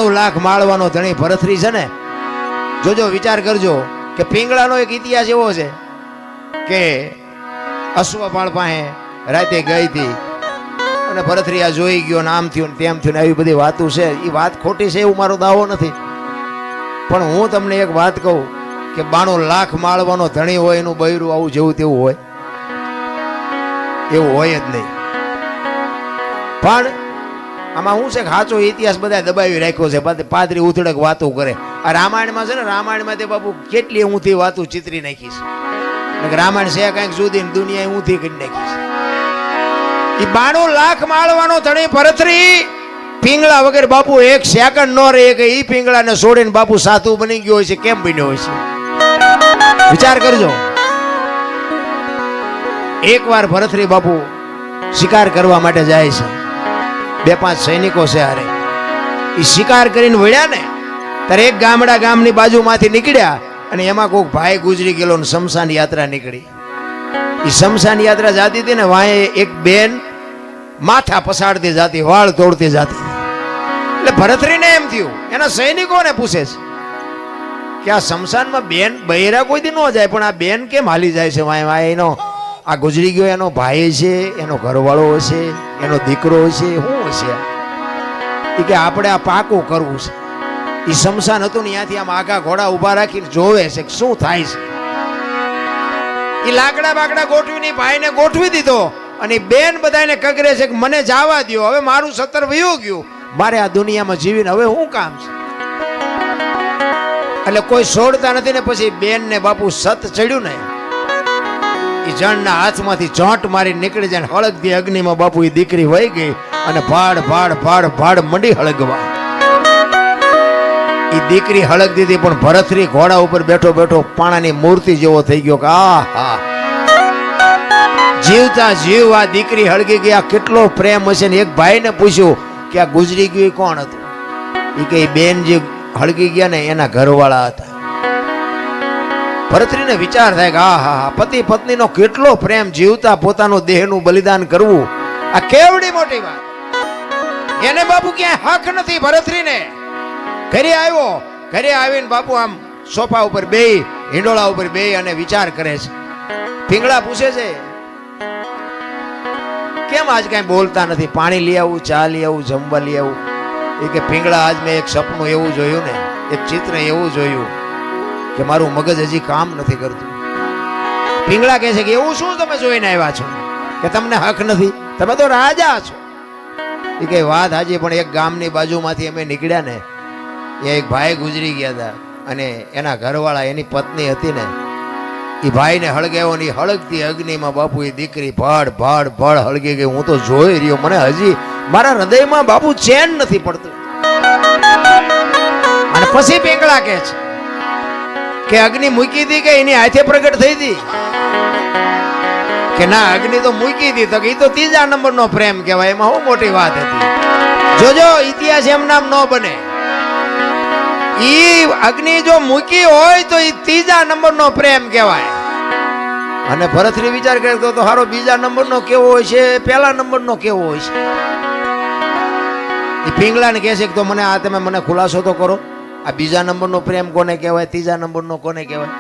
લાખ માળવાનો ધણી ભરથરી છે ને, જોજો વિચાર કરજો કે પિંગળાનો એક ઇતિહાસ એવો છે કે અશ્વપાળ પાસે રાતે ગઈ હતી અને ભરથરી આ જોઈ ગયો ને આમ થયું ને તેમ થયું ને આવી બધી વાતો છે. એ વાત ખોટી છે એવું મારો દાવો નથી, પણ હું તમને એક વાત કહું કે 92 લાખ માળવાનો ધણી હોય એનું બૈરું આવું જેવું તેવું હોય એવું હોય જ નહીં. પણ આમાં શું છે કે સાચો ઇતિહાસ બધા દબાવી રાખ્યો છે, પાદરી ઉથડક વાતો કરે. આ રામાયણમાં છે ને, રામાયણમાં તે બાપુ કેટલી ઊંધી વાતો ચિતરી નાખીશ. રામાયણ છે કંઈક જુદી, દુનિયા ઊંધી કરી નાખીશ. એ 92 લાખ માળવાનો ધણી ભરથરી પિંગળા વગર બાપુ એક સેકન્ડ ન રહે કે ઈ પિંગળાને છોડીને બાપુ સાધુ બની ગયો હોય છે. કેમ બન્યો હોય છે વિચાર કરજો. એકવાર ભરથરી બાપુ શિકાર કરવા માટે જાય છે, 2-5 સૈનિકો છે હારે. એ શિકાર કરીને વળ્યા ને ત્યારે એક ગામની બાજુમાંથી નીકળ્યા અને એમાં કોઈક ભાઈ ગુજરી ગયેલો ને શમશાન યાત્રા નીકળી. એ શમશાન યાત્રા જાતી હતી ને, વાંહે એક બેન માથા પસાડતી જાતી, વાળ તોડતી જાતી. એટલે ભરથરીને એમ થયું, એના સૈનિકોને પૂછે છે કે આ શમશાનમાં બેન બૈરા કોઈ દી ન જાય, પણ આ બેન કેમ હાલી જાય છે? વાંહે એનો આ ગુજરી ગયો એનો ભાઈ છે, એનો ઘરવાળો હશે, એનો દીકરો હશે, શું હશે? એ કે આપણે આ પાકું કરવું છે. એ શમશાન હતું ને ત્યાંથી આમ આગા ઘોડા ઉભા રાખીને જોવે છે કે શું થાય છે. એ લાકડા બાકડા ગોઠવીને ભાઈને ગોઠવી દીધો અને બેન બધાને કગરે છે કે મને જવા દો, હવે મારું 17 વયું ગયું, મારે આ દુનિયામાં જીવીને હવે શું કામ છે? એટલે કોઈ છોડતા નથી ને પછી બેન ને બાપુ સત ચડ્યું ને, એ જણના હાથમાંથી જોંટ મારી નીકળી જાય, હળગતી અગ્નિમાં બાપુ એ દીકરી વહી ગઈ અને ભાડ ભાડ ભાડ ભાડ મંડી હળગવા. એ દીકરી હળગ દીધી, પણ ભરથરી ઘોડા ઉપર બેઠો બેઠો પાણાની મૂર્તિ જેવો થઈ ગયો કે આહા, જીવતા જીવ આ દીકરી હળગી ગયા, કેટલો પ્રેમ હશે. ને એક ભાઈને પૂછ્યું કે આ ગુજરી ગયું કોણ હતું? એ કે બેન જે હળગી ગયા ને એના ઘરવાળા હતા. ભરથરીને વિચાર થાય કે આહા, પતિ પત્નીનો કેટલો પ્રેમ, જીવતા પોતાનો દેહનું બલિદાન કરવું, આ કેવડી મોટી વાત. એને બાપુ ક્યાંય હક નથી. ભરથરીને ઘરે આવ્યો, ઘરે આવીને બાપુ આમ સોફા ઉપર બેહી, હિંડોળા ઉપર બેહી અને વિચાર કરે છે. પિંગળા પૂછે છે કેમ આજ કઈ બોલતા નથી? પાણી લઈ આવું, ચા લઈ આવું, જમવા લઈ આવું? એ કે પિંગળા, આજ મેં એક સપનું એવું જોયું ને, એક ચિત્ર એવું જોયું કે મારું મગજ હજી કામ નથી કરતું. પિંગળા કહે છે કે એવું શું તમે જોઈને આવ્યા છો કે તમને હક નથી? તમે તો રાજા છો. એ કઈ વાત હાજી, પણ એક ગામની બાજુમાંથી અમે નીકળ્યા ને, એ એક ભાઈ ગુજરી ગયા હતા અને એના ઘરવાળા, એની પત્ની હતી ને, એ ભાઈને હળગાવ્યો ને હળગતી અગ્નિમાં બાપુ એ દીકરી ભડ ભડ ભડ હળગી ગઈ. હું તો જોઈ રહ્યો, મને હજી મારા હૃદયમાં બાપુ ચેન નથી પડતું. અને પછી પિંગળા કહે છે કે અગ્નિ મૂકી હતી કે એની હાથે પ્રગટ થઈ હતી? કે ના, અગ્નિ તો મૂકી હતી. તો એ તો 3જા નંબરનો પ્રેમ કહેવાય, એમાં શું મોટી વાત હતી? જોજો, ઇતિહાસ એમ નામ ન બને. ઈ અગ્નિ જો મૂકી હોય તો એ 3જા નંબરનો પ્રેમ કહેવાય. અને ભરથરી વિચાર કરતો તો હારો 2જા નંબરનો કેવો હોય છે, 1લા નંબરનો કેવો હોય છે? એ પિંગળાને કહે છે કે તો મને આ તમે મને ખુલાસો તો કરો, આ 2જા નંબરનો પ્રેમ કોને કહેવાય, 3જા નંબરનો કોને કહેવાય?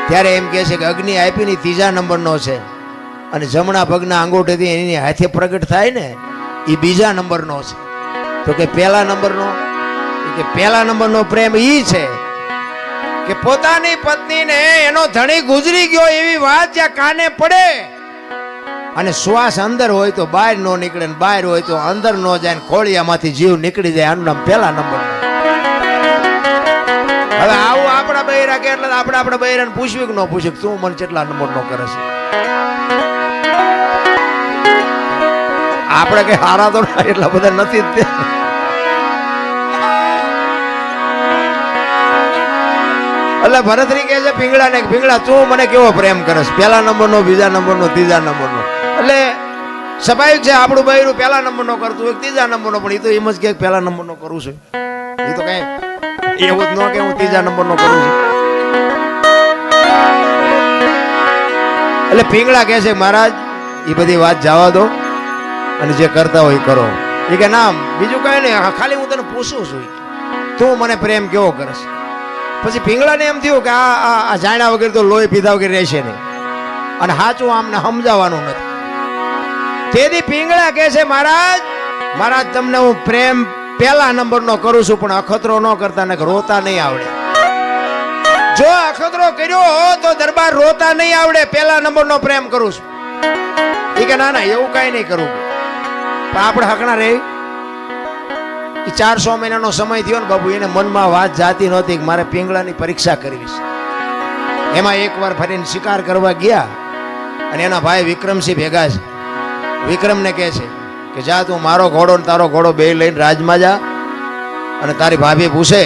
ત્યારે એમ કહે છે કે અગ્નિ આપી ને 3જા નંબરનો છે અને જમણા પગના અંગૂઠેથી એની હાથે પ્રગટ થાય ને એ 2જા નંબરનો છે. તો કે 1લા નંબરનો? કે 1લા નંબરનો પ્રેમ ઈ છે કે પોતાની પત્નીને એનો ધણી ગુજરી ગયો એવી વાત જ્યાં કાને પડે અને શ્વાસ અંદર હોય તો બહાર નો નીકળે ને બહાર હોય તો અંદર નો જાય, ખોળિયામાંથી જીવ નીકળી જાય, આનું નામ 1લા નંબર. હવે આવું આપણા બૈરા કે એટલે આપણે આપણા બૈરાને પૂછ્યું કે ન પૂછ્યું તું મને કેટલા નંબરનો કરે છે? આપણે કઈ હારા તો એટલા બધા નથી જ. એટલે ભરથરી કહે છે પિંગળાને, પિંગળા તું મને કેવો પ્રેમ કરસ? 1લા નંબરનો, 2જા નંબરનો, 3જા નંબરનો? એટલે સ્વાભાવિક છે આપણું બૈરું 1લા નંબરનો કરતું હોય, 3જા નંબરનો, પણ એ તો એમ જ કે 1લા નંબરનો કરું છું. એ તો કઈ એવું જ ન કે હું 3જા નંબરનો કરું છું. એટલે પિંગળા કહે છે મહારાજ એ બધી વાત જવા દો અને જે કરતા હોય કરો, એ કે ના બીજું કઈ નહીં, ખાલી હું તને પૂછું છું, તું મને પ્રેમ કેવો કરશ? પછી પિંગળાને એમ થયું કે આ જાણ્યા વગર તો લોહી પીધા વગર રહેશે નહીં, અને સાચું આમને સમજાવવાનું નથી. તેથી પિંગળા કહે છે, મહારાજ તમને હું પ્રેમ પહેલા નંબરનો કરું છું, પણ અખતરો ન કરતા ને રોતા નહીં આવડે. જો અખતરો કર્યો તો દરબાર રોતા નહીં આવડે, પહેલા નંબરનો પ્રેમ કરું છું. એ કે ના ના એવું કઈ નહીં કરવું, પણ આપણે હકણા રહી. 400 મહિનાનો સમય થયો ને બાબુ, એને મનમાં વાત જાતી નહોતી કે મારે પિંગળાની પરીક્ષા કરવી છે. એમાં એકવાર ફરીને શિકાર કરવા ગયા, અને એના ભાઈ વિક્રમસિંહ ભેગા છે. વિક્રમને કહે છે કે જા તું મારો ઘોડો ને તારો ઘોડો બે લઈને રાજમાં જા, અને તારી ભાભી પૂછે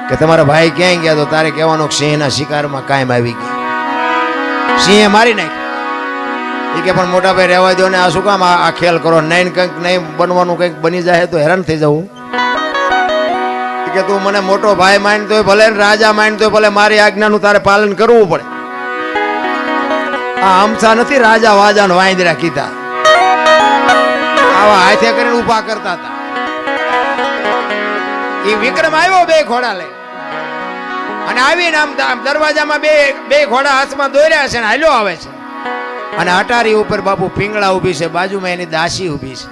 કે તમારા ભાઈ ક્યાંય ગયા, તો તારે કહેવાનું સિંહના શિકારમાં કાયમ આવી ગયા, સિંહે મારી નાખી. એ કે પણ મોટા ભાઈ રહેવા દો ને, આ શું કામ આ ખેલ કરો? નહીં કંઈક નહીં બનવાનું, કંઈક બની જાય તો હેરાન થઈ જવું. કે તું મને મોટો ભાઈ માનતો ભલે, રાજા માનતો ભલે, મારી આજ્ઞાનું તારે પાલન કરવું પડે. આ અમસા નથી રાજા વાજા ને વાંદરા કીધા, આવા હાથે કરીને ઉભા કરતા હતા. એ વિક્રમ આવ્યો બે ઘોડા લઈ, અને આવીને આમ દરવાજામાં બે ઘોડા હાથમાં દોર્યા છે ને હાલ્યો આવે છે. અને અટારી ઉપર બાપુ પિંગળા ઊભી છે, બાજુમાં એની દાસી ઊભી છે.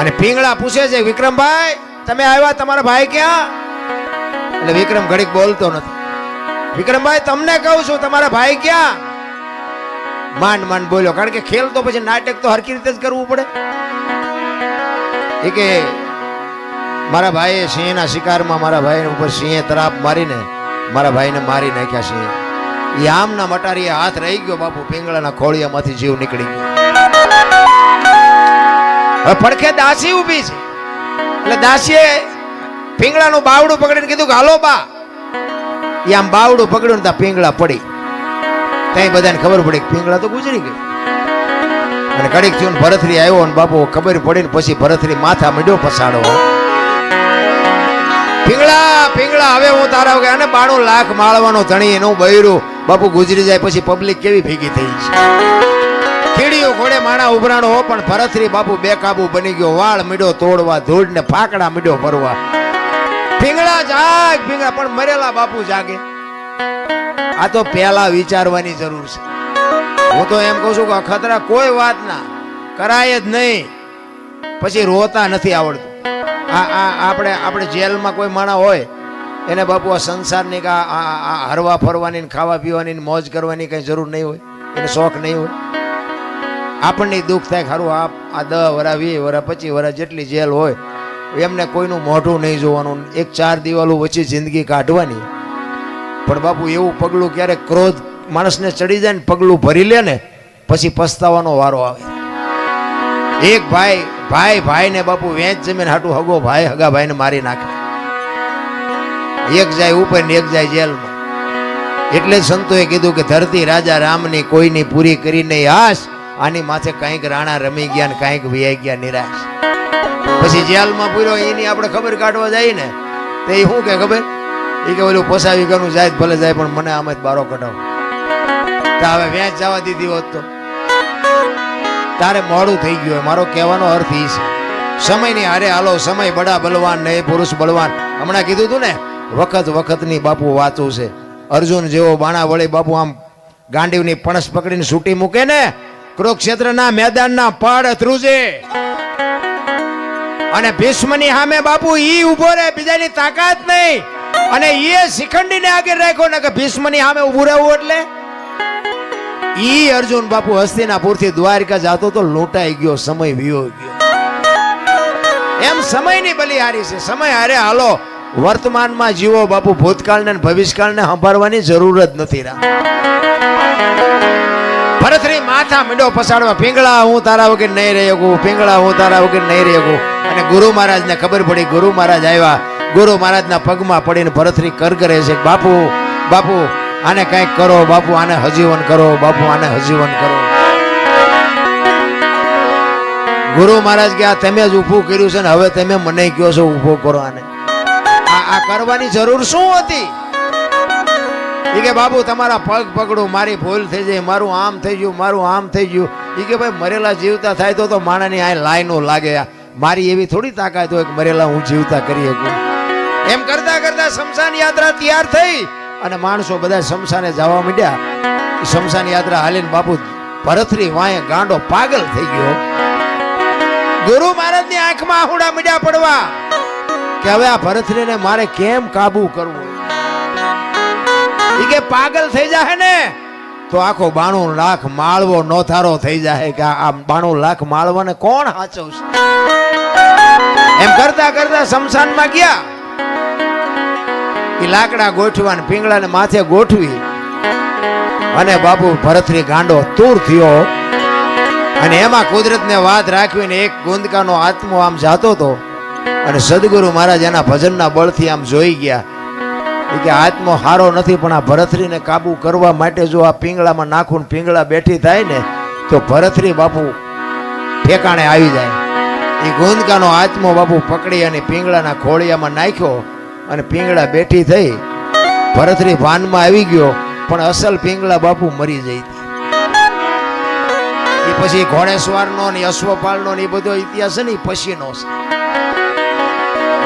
અને પિંગળા પૂછે છે, વિક્રમભાઈ તમે આવ્યા, તમારા ભાઈ ક્યાં? એટલે વિક્રમ ઘડીક બોલતો નથી. વિક્રમભાઈ તમને કહું છું, તમારા ભાઈ ક્યાં? માંડ બોલ્યો, કારણ કે ખેલ તો પછી નાટક તો હરકી રીતે જ કરવું પડે. એ કે મારા ભાઈએ સિંહના શિકારમાં મારા ભાઈ ઉપર સિંહે તરાપ મારીને મારા ભાઈને મારી નાખ્યા. સિંહ એ આમના મટારીએ હાથ રહી ગયો બાપુ, પિંગળાના ખોળિયામાંથી જીવ નીકળી ગયો. હવે પડખે દાસી ઊભી છે, એટલે દાસીએ પિંગળાનું બાવડું પકડીને કીધું કે હાલો બા. એ આમ બાવડું પકડ્યું ને ત્યાં પિંગળા પડી. ત્યાં બધાને ખબર પડી કે પિંગળા તો ગુજરી ગઈ. અને કડીક થયું ભરથરી આવ્યો, અને બાપુ ખબર પડી ને પછી ભરથરી માથા મીડ્યો પસાડો. પિંગળા હવે હું તારા વગર, અને 92 લાખ માળવાનો ધણી એનું બૈરું બાપુ ગુજરી જાય પછી પબ્લિક કેવી ભેગી થઈ છે. કીડીઓ ઘોડે માણા ઉભરાણો હો, પણ ભરથરી બાપુ બેકાબુ બની ગયો. વાળ મીડો તોડવા, ધૂળ ને ફાકડા મીડો ભરવા. પિંગળા જાગ, પિંગળા પણ મરેલા બાપુ જાગે. આ તો પહેલા વિચારવાની જરૂર છે. હું તો એમ કહું છું કે અખતરા કોઈ વાત ના કરાય જ નહીં, પછી રોતા નથી આવડતું. આપણે જેલમાં કોઈ માણા હોય એને બાપુ આ સંસારની કે હરવા ફરવાની, ખાવા પીવાની, મોજ કરવાની કઈ જરૂર નહીં હોય, એને શોખ નહીં હોય. આપણને દુઃખ થાય ખરું, આ 10 વરા 20 વરા 25 વરા જેટલી જેલ હોય એમને કોઈનું મોઢું નહીં જોવાનું, 4 દિવાલો વચ્ચે જિંદગી કાઢવાની. પણ બાપુ એવું પગલું ક્યારેક ક્રોધ માણસને ચડી જાય ને પગલું ભરી લે ને પછી પસ્તાવાનો વારો આવે. એક ભાઈને બાપુ વેચ જમીન હાટું હગો ભાઈ હગા ભાઈને મારી નાખે. એક જાય ઉપર ને એક જાય જેલમાં. એટલે જ સંતોએ કીધું કે ધરતી રાજા રામની કોઈની પૂરી કરીને આશ, આની માથે કંઈક રાણા રમી ગયા ને કંઈક વિયાઈ ગયા નિરાશ. પછી જેલમાં પૂર્યો એની આપણે ખબર કાઢવા જાય ને તો એ શું કે ખબર, એ કે ઓલું પોસાવી ગયું જાય ભલે જાય, પણ મને આમ જ બારો કઢાવો. તો હવે વેચ જવા દીધી હોત તો તારે મોડું થઈ ગયું. મારો કહેવાનો અર્થ એ છે, સમયની હારે હાલો. સમય બડા બલવાન નહીં, પુરુષ બળવાન. હમણાં કીધું તું ને, વખતની બાપુ વાતું છે. અર્જુન જેવો બાણા વળી બાપુ આમ ગાંડીવની પણસ પકડીને છૂટી મૂકે ને, કુરુક્ષેત્રના મેદાનના પડ ધ્રુજે. અને ભીષ્મની સામે બાપુ ઈ ઉભો રહે, બીજાની તાકાત નહીં. અને એ શિખંડીને આગળ રાખ્યો ને કે ભીષ્મની સામે ઉભું રહેવું. એટલે ઈ અર્જુન બાપુ હસ્તિનાપુરથી દ્વારકા જાતો તો લૂંટાઈ ગયો, સમય વિયો ગયો. એમ સમયની બલિહારી છે. સમય હારે હાલો, વર્તમાનમાં જીવો બાપુ. ભૂતકાળને ભવિષ્યકાળને સંભાળવાની જરૂર જ નથી. ભરથરી માથા મીંડો પસાડવા, પિંગળા હું તારા વગર નહીં રહી શકું, પિંગળા હું તારા વગર નહીં રહી શકું. અને ગુરુ મહારાજને ખબર પડી. ગુરુ મહારાજ આવ્યા, ગુરુ મહારાજના પગમાં પડીને ભરથરી કરે છે, બાપુ આને કંઈક કરો, બાપુ આને હજીવન કરો, બાપુ આને હજીવન કરો. ગુરુ મહારાજ કે આ તમે જ ઊભું કર્યું છે ને હવે તમે મને કહો છો ઊભો કરો આને. આ કરવાની જરૂર શું હતી? એ કે બાપુ તમારા પગ પકડું, મારી ભૂલ થઈ જાય, મારું આમ થઈ ગયું, મારું આમ થઈ ગયું. એ કે ભાઈ મરેલા જીવતા થાય તો માણાની આ લાઈનો લાગે, મારી એવી થોડી તાકાત હોય કે મરેલા હું જીવતા કરી શકું. એમ કરતા કરતા શમશાન યાત્રા તૈયાર થઈ અને માણસો બધા શમશાને જવા માંડ્યા. શમશાન યાત્રા હાલીને બાપુ ભરથરી વાંહે ગાંડો પાગલ થઈ ગયો. ગુરુ મહારાજની આંખમાં આહુડા મીડ્યા પડવા કે હવે આ ભરથરીને મારે કેમ કાબુ કરવું. ઈ કે પાગલ થઈ જાય ને તો આખો 92 લાખ માળવો નોથારો થઈ જાય કે આ 92 લાખ માળવાને કોણ હાચવશે. એમ કરતા કરતા શમશાનમાં ગયા. ઈ લાકડા ગોઠવાને પીંગળાને માથે ગોઠવી અને બાપુ ભરથરી ગાંડો તૂર થયો. અને એમાં કુદરતને વાત રાખવીને એક ગોંદકાનો આત્મો આમ જાતો હતો અને સદગુરુ મહારાજ એના ભજનના બળથી આમ જોઈ ગયા કે આત્મો હારો નથી, પણ આ ભરથરીને કાબુ કરવા માટે જો આ પીંગળામાં નાખું પીંગળા બેઠી થાય ને તો ભરથરી બાપુ ઠેકાણે આવી જાય. એ ગોંદકાનો આત્મો બાપુ પકડી અને પીંગળાના ખોળિયામાં નાખ્યો અને પીંગળા બેઠી થઈ. ભરથરી ભાનમાં આવી ગયો પણ અસલ પીંગળા બાપુ મરી જઈ. એ પછી ઘોડેસવારનો ને અશ્વપાલનો ને એ બધો ઇતિહાસ છે ને પછીનો છે.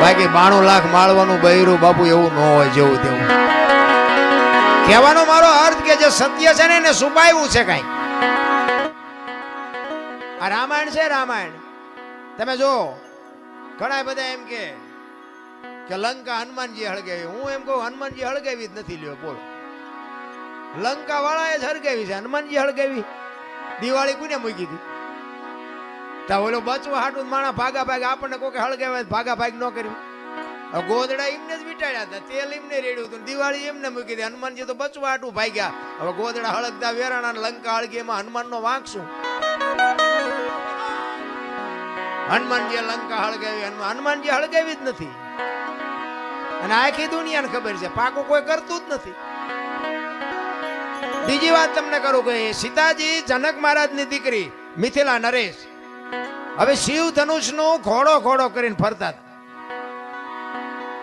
બાકી 92 લાખ માળવાનું બૈરું બાપુ એવું ન હોય જેવું તેવું. કહેવાનો મારો અર્થ કે જે સત્ય છે ને એને છુપાવ્યું છે કઈ. આ રામાયણ છે, રામાયણ તમે જો ઘણા બધા એમ કે લંકા હનુમાનજી હળગાવી. હું એમ કહું હનુમાનજી હળગાવી જ નથી. લ્યો બોલો, લંકા વાળાએ જ હળગાવી છે, હનુમાનજી હળગાવી. દિવાળી કોને મૂકી હતી? ઓલો બચવા હાટું માણા ભાગા ભાગ આપણને કોઈ હળગાવે ભાગા ભાગ ન કર્યું. ગોદડા એમને જ વીટાડ્યા હતા, તેલ એમને રેડ્યું હતું, દિવાળી એમને મૂકી હતી. હનુમાનજી તો બચવા હાટું ભાગ્યા. હવે ગોદડા હળગતા વેરાણા લંકા હળગી એમાં હનુમાનનો વાંક શું? હનુમાનજી લંકા હળગાવી, હનુમાનજી હળગાવી જ નથી. અને આખી દુનિયાને ખબર છે પાકું કોઈ કરતું જ નથી. બીજી વાત તમને કરું કે સીતાજી જનક મહારાજની દીકરી મિથિલા નરેશ હવે શિવ ધનુષનું ઘોડો ઘોડો કરીને ફરતા હતા.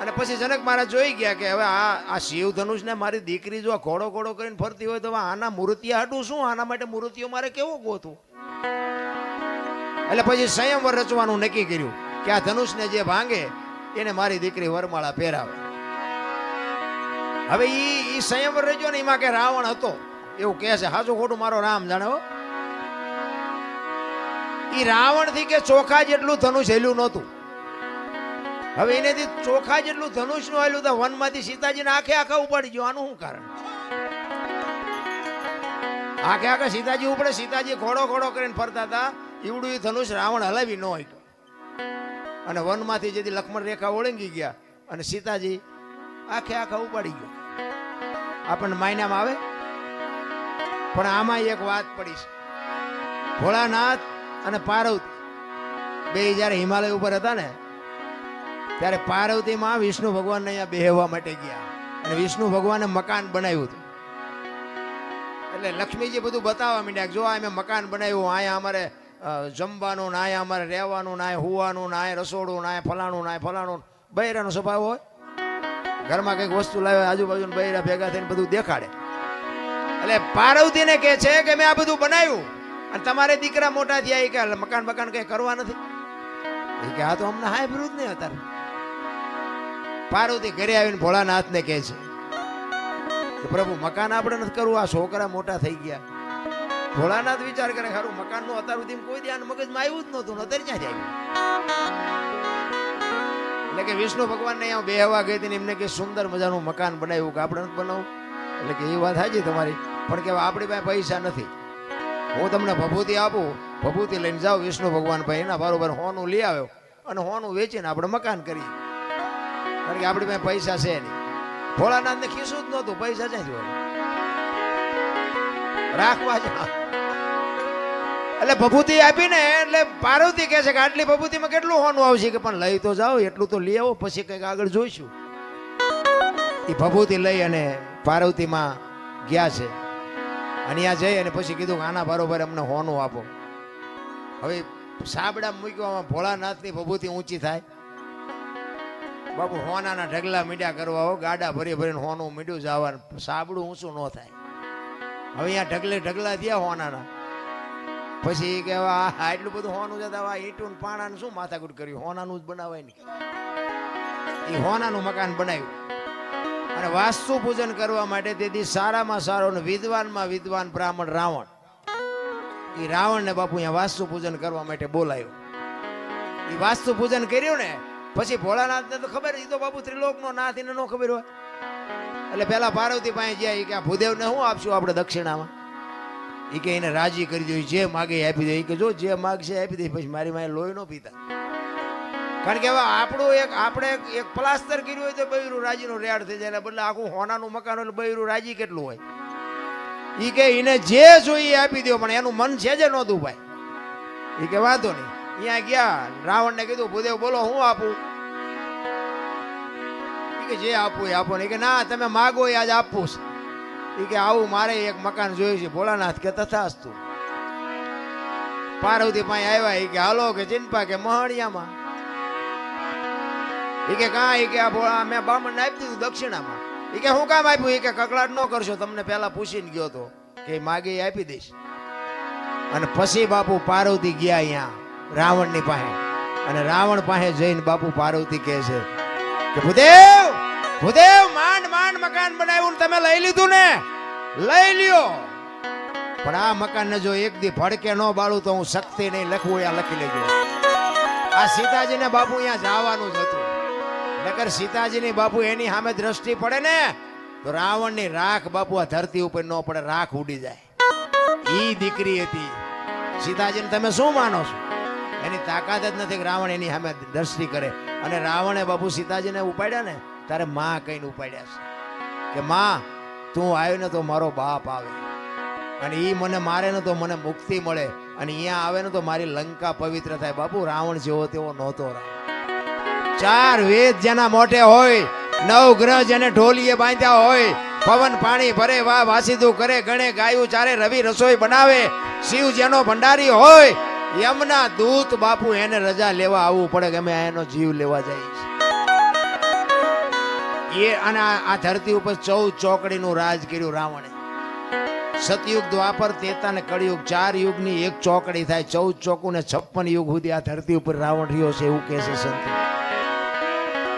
અને પછી જનક મહારાજ જોઈ ગયા કે હવે આ શિવ ધનુષને મારી દીકરી જો ઘોડો ઘોડો કરીને ફરતી હોય તો આના મૂર્તિયા હાટું શું? આના માટે મૂર્તિઓ મારે કેવું ગોતું? એટલે પછી સંયમવર રચવાનું નક્કી કર્યું કે આ ધનુષને જે ભાંગે એને મારી દીકરી વરમાળા પહેરાવે. હવે ઈ સંયમવર રચ્યો ને એમાં કે રાવણ હતો એવું કહે છે. હાચું ખોટું મારો રામ જાણે હો. ઈ રાવણ થી કે ચોખા જેટલું ધનુષ હેલ્યું નહોતું. હવે એનેથી ચોખા જેટલું ધનુષ નું હેલ્યું તો વનમાંથી સીતાજીને આખે આખા ઉપાડી ગયો. આનું શું કારણ? આખે આખા સીતાજી ઉપડે. સીતાજી ઘોડો ઘોડો કરીને ફરતા હતા. ઈવડું એ ધનુષ રાવણ હલાવી ન હોય. અને વનમાંથી જેથી લક્ષ્મણ રેખા ઓળંગી ગયા અને સીતાજી આખે આખા ઉપાડી ગયો. આપણને માયનામાં આવે. પણ આમાં એક વાત પડી છે. ભોળાનાથ અને પાર્વતી બે જયારે હિમાલય ઉપર હતા ને ત્યારે પાર્વતીમાં વિષ્ણુ ભગવાનને અહીંયા બેહવા માટે ગયા અને વિષ્ણુ ભગવાને મકાન બનાવ્યું હતું. એટલે લક્ષ્મીજી બધું બતાવવા માંડ્યા જો આ મેં મકાન બનાવ્યું, અહીંયા અમારે જમવાનું ને અહીંયા અમારે રહેવાનું ને અહીંયા હુવાનું ને અહીંયા રસોડું ને અહીંયા ફલાણું ને અહીંયા ફલાણું. બૈરાનો સ્વભાવ હોય, ઘરમાં કંઈક વસ્તુ લાવે આજુબાજુ બૈરા ભેગા થઈને બધું દેખાડે. એટલે પાર્વતીને કહે છે કે મેં આ બધું બનાવ્યું અને તમારે દીકરા મોટા થયા કે મકાન બકાન કઈ કરવા નથી. કે આ તો અમને હાય વિરુદ્ધ નહીં અત્યારે. પાર્વતી ઘરે આવીને ભોળાનાથને કહે છે કે પ્રભુ મકાન આપણે નથી કરવું, આ છોકરા મોટા થઈ ગયા. ભોળાનાથ વિચાર કરે ખરું મકાનનું અત્યાર સુધી કોઈ ધ્યાન મગજમાં આવ્યું જ નહોતું, અત્યારે ક્યાં જાય. એટલે કે વિષ્ણુ ભગવાનને અહીંયા બેહવા ગઈ હતી એમને કે સુંદર મજાનું મકાન બનાવ્યું કે આપણે નથી બનાવું. એટલે કે એ વાત સાચી તમારી, પણ કે આપણી પાસે પૈસા નથી. હું તમને ભભૂતિ આપું, ભભૂતિ લઈને જાઓ વિષ્ણુ ભગવાન ભાઈ એના બરોબર હોનું લઈ આવ્યો અને હોનું વેચીને આપણે મકાન કરીએ. કારણ કે આપણી પાસે પૈસા છે નહીં. ભોળાનાથ ને ખીસું જ નહોતું, પૈસા ક્યાંથી હોય રાખવા જ. એટલે ભભૂતિ આપીને એટલે પાર્વતી કહે છે કે આટલી ભભૂતિમાં કેટલું હોનું આવશે? કે પણ લઈ તો જાઓ, એટલું તો લઈ આવો, પછી કંઈક આગળ જોઈશું. એ ભભૂતિ લઈ અને પાર્વતીમાં ગયા છે અને ત્યાં જઈ અને પછી કીધું કે આના બરોબર અમને હોનું આપો. હવે સાબડા મૂક્યો, ભોળાનાથની ભભૂતિ ઊંચી થાય. બાપુ હોનાના ઢગલા મીડ્યા કરવા હો, ગાડા ભરી ભરીને હોનું મીડ્યું જવાનું, સાબડું ઊંચું ન થાય. હવે અહીંયા ઢગલે ઢગલા થયા હોનાના. પછી કે એટલું બધું હોનું જતા ઈંટું પાણાનું શું માથાકૂટ કર્યું, હોનાનું જ બનાવાય ને. એ હોનાનું મકાન બનાવ્યું અને વાસ્તુ પૂજન કરવા માટે તેથી સારામાં સારો ને વિદ્વાનમાં વિદ્વાન બ્રાહ્મણ રાવણ, એ રાવણને બાપુ અહીંયા વાસ્તુ પૂજન કરવા માટે બોલાયો. એ વાસ્તુ પૂજન કર્યું ને પછી ભોળાનાથને તો ખબર, એ તો બાપુ ત્રિલોકનો નાથ, એને ન ખબર હોય. એટલે પેલા પાર્વતી પાસે ગયા કે આ ભૂદેવને શું આપશું આપણે દક્ષિણામાં? એ કે એને રાજી કરી દો, જે માગે આપી દે. એ કે જો જે માગશે આપી દે, પછી મારી માએ લોહી ન પીતા. કારણ કે હવે આપણું આપણે એક પ્લાસ્ટર કર્યું હોય તો બૈરું રાજીનું રેડ થઈ જાય, બદલે આખું હોનાનું મકાન હોય બૈરું રાજી કેટલું હોય. એ કે એને જે જોઈએ આપી દો, પણ એનું મન છે જે નહોતું ભાઈ. એ કે વાંધો નહીં. અહીંયા ગયા, રાવણને કીધું ભૂદેવ બોલો હું આપું? એ કે જે આપવું એ આપો. ને કે ના તમે માગો એ આજ આપવું છે. એ કે આવું મારે એક મકાન જોયું છે. ભોળાનાથ કે તથાસ્તુ. પાર્વતી પાસે આવ્યા. એ કે હાલો કે ચિંપા કે મહણિયામાં. એ કે કા? એ કે આ ભોળા મેં બામણને આપી દીધું દક્ષિણામાં. એ કે હું કામ આપ્યું? એ કે કકળાટ ન કરશો, તમને પેલા પૂછીને ગયો તો કે માગે એ આપી દઈશ. અને પછી બાપુ પાર્વતી ગયા અહીંયા રાવણની પાસે, અને રાવણ પાસે જઈને બાપુ પાર્વતી કહે છે કે ભૂદેવ ભૂદેવ માંડ માંડ મકાન બનાવ્યું ને તમે લઈ લીધું ને, લઈ લ્યો, પણ આ મકાન ને જો એક દી ભડકે ન બાળું તો હું શક્તિ નહીં લખવું, અહીંયા લખી લેજો. આ સીતાજીને બાપુ અહીંયા જવાનું જ હતું, નકર સીતાજીની બાપુ એની સામે દ્રષ્ટિ પડે ને તો રાવણની રાખ બાપુ આ ધરતી ઉપર ન પડે, રાખ ઉડી જાય. ઈ દીકરી હતી સીતાજીને. તમે શું માનો છો? એની તાકાત જ નથી કે રાવણ એની સામે દ્રષ્ટિ કરે. અને રાવણે બાપુ સીતાજીને ઉપાડ્યા ને તારે માં કહીને ઉપાડ્યા છે કે માં તું આવ્યો ને તો મારો બાપ આવે, અને ઈ મને મારે ને તો મને મુક્તિ મળે, અને અહીંયા આવે ને તો મારી લંકા પવિત્ર થાય. બાપુ રાવણ જેવો તેવો નહોતો. ચાર વેદ જેના મોઢે હોય, નવ ગ્રહ જેને ઢોલીએ બાંધ્યા હોય, પવન પાણી ભરે વાહ વાસીદું કરે, ગણે ગાયું ચારે, રવિ રસોઈ બનાવે, શિવ જેનો ભંડારી હોય, યમના દૂત બાપુ એને રજા લેવા આવવું પડે કે અમે એનો જીવ લેવા જઈએ છીએ. અને આ ધરતી ઉપર 14 ચોકડીનું રાજ કર્યું રાવણે. સતયુગ, દ્વાપર, ત્રેતા ને કળિયુગ, 4 યુગની એક ચોકડી થાય. 14 ચોકું ને 56 યુગ સુધી આ ધરતી ઉપર રાવણ રહ્યો છે એવું કહે છે સંતો.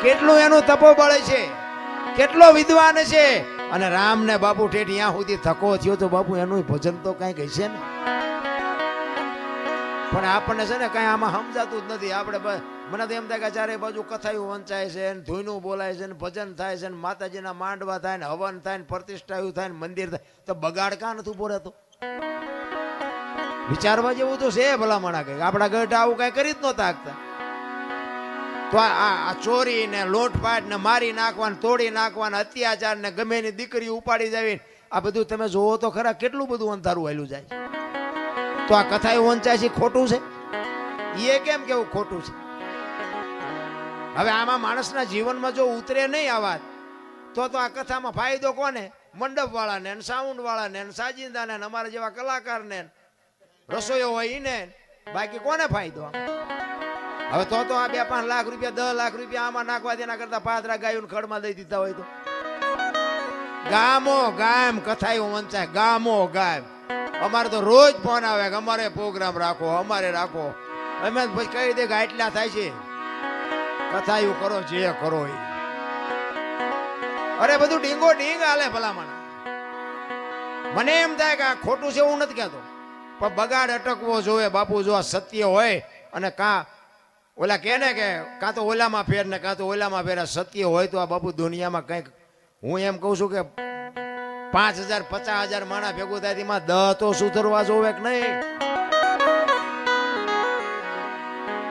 કેટલું એનું તપોબળ છે, કેટલો વિદ્વાન છે. અને રામ ને બાપુ ઠેઠ ત્યાં સુધી થકો થયો તો બાપુ એનું ભજન તો કઈક હશે ને. પણ આપણને છે ને કઈ આમાં સમજાતું જ નથી. આપણે મને તો એમ થાય કે ચારે બાજુ કથાયું વંચાય છે, ધૂનું બોલાય છે, ભજન થાય છે, માતાજીના માંડવા થાય ને, હવન થાય ને, પ્રતિષ્ઠાયું થાય ને, મંદિર થાય, તો બગાડ કાં નથી ઉભો રહેતો? વિચારવા જેવું તો છે ભલામણા. કઈ આપણા ગઢ આવું કઈ કરી જ નહોતા આગતા. તો આ ચોરી ને લોટપાટ ને મારી નાખવાને, તોડી નાખવાને, અત્યાચાર ને ગમે એની દીકરી ઉપાડી જાવી, આ બધું તમે જોવો તો ખરા કેટલું બધું અંધારું હાલ્યું જાય. તો આ કથા એવું વંચાય છે ખોટું છે? એ કેમ કેવું ખોટું છે? હવે આમાં માણસના જીવનમાં જો ઉતરે નહીં આ વાત તો આ કથામાં ફાયદો કોને? મંડપ વાળાને, સાઉન્ડ વાળાને, સાજિંદાને, અમારા જેવા કલાકારને, રસોઈયો હોય એને, બાકી કોને ફાયદો? હવે તો આ 2-5 લાખ રૂપિયા 10 લાખ રૂપિયા આમાં નાખવા તેના કરતા પાદરા ગાયું ખડમાં દઈ દીધા હોય તો. ગામો ગામ કથા એવું વંચાય, ગામો ગામ. અમારે તો રોજ ફોન આવે કે અમારે પ્રોગ્રામ રાખો, અમારે રાખો. અમે પછી કહી દે કે આટલા થાય છે, કથા એવું કરો જે કરો એ. અરે બધું ડીંગો ડીંગ હાલે ભલામણ. મને એમ થાય કે આ ખોટું છે એવું નથી કહેતો, પણ બગાડ અટકવો જોવે બાપુ. જો આ સત્ય હોય અને કાં ઓલા કે ને કે કાં તો ઓલામાં ફેર ને કાં તો ઓલામાં ફેર, સત્ય હોય તો આ બાપુ દુનિયામાં કંઈક, હું એમ કહું છું કે 5000 50,000 માણા ભેગું થાય એમાં 10 તો સુધરવા જોવે કે નહીં.